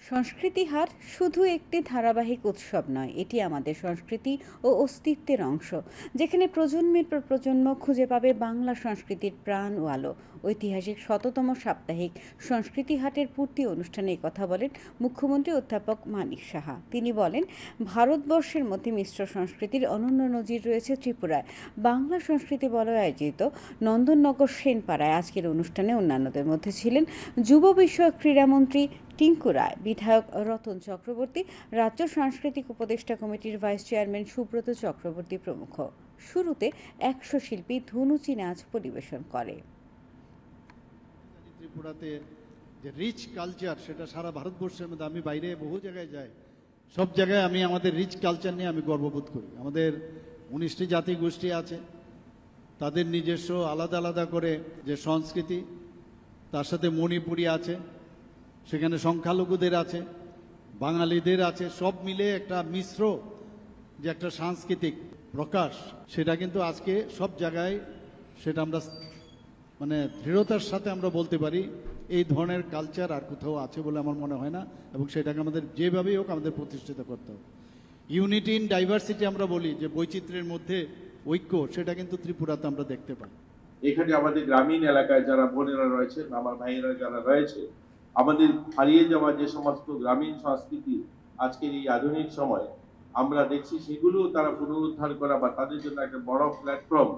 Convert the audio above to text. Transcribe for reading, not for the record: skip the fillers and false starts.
সংস্কৃতি হাট শুধু একটি ধারাবাহিক উৎসব নয়, এটি আমাদের সংস্কৃতি ও অস্তিত্বের অংশ, যেখানে প্রজন্মের পর প্রজন্ম খুঁজে পাবে বাংলা সংস্কৃতির প্রাণ ও আলো। ঐতিহাসিক শততম সাপ্তাহিক সংস্কৃতি হাটের পূর্তি অনুষ্ঠানে কথা বলেন মুখ্যমন্ত্রী অধ্যাপক মানিক সাহা। তিনি বলেন, ভারতবর্ষের মধ্যে মিশ্র সংস্কৃতির অনন্য নজির রয়েছে ত্রিপুরায়। বাংলা সংস্কৃতি বলয় আয়োজিত নন্দননগর সেনপাড়ায় আজকের অনুষ্ঠানে অন্যান্যদের মধ্যে ছিলেন যুব বিষয়ক ক্রীড়ামন্ত্রী টিঙ্কু রায়, বিধায়ক রতন চক্রবর্তী, রাজ্য সাংস্কৃতিক উপদেষ্টা কমিটির ভাইস চেয়ারম্যান সুব্রত চক্রবর্তী প্রমুখ। শুরুতে 100 শিল্পী ধুনুচি নাচ পরিবেশন করে। ত্রিপুরাতে যে রিচ কালচার, সেটা সারা ভারতবর্ষের মধ্যে, আমি বাইরে বহু জায়গায় যাই, সব জায়গায় আমি আমাদের রিচ কালচার নিয়ে আমি গর্ববোধ করি। আমাদের 19টি জাতি গোষ্ঠী আছে, তাদের নিজস্ব আলাদা আলাদা করে যে সংস্কৃতি, তার সাথে মণিপুরি আছে, সেখানে সংখ্যালঘুদের আছে, বাঙালিদের আছে, সব মিলে একটা মিশ্র যে একটা সাংস্কৃতিক প্রকাশ, সেটা কিন্তু আজকে সব জায়গায় সেটা আমরা মানে দৃঢ়তার সাথে আমরা বলতে পারি এই ধরনের কালচার আর কোথাও আছে বলে আমার মনে হয় না, এবং সেটাকে আমাদের যেভাবেই হোক আমাদের প্রতিষ্ঠিত করতে হবে। ইউনিটি ইন ডাইভার্সিটি আমরা বলি, যে বৈচিত্র্যের মধ্যে ঐক্য, সেটা কিন্তু ত্রিপুরাতে আমরা দেখতে পাই। এখানে আমাদের গ্রামীণ এলাকায় যারা বোনেরা রয়েছে, আমার ভাইয়েরা যারা রয়েছে, আমাদের হারিয়ে যাওয়া যে সমস্ত গ্রামীণ সংস্কৃতি আজকের এই আধুনিক সময়ে আমরা দেখছি, সেগুলো তারা পুনরুদ্ধার করা বা তাদের জন্য একটা বড় প্ল্যাটফর্ম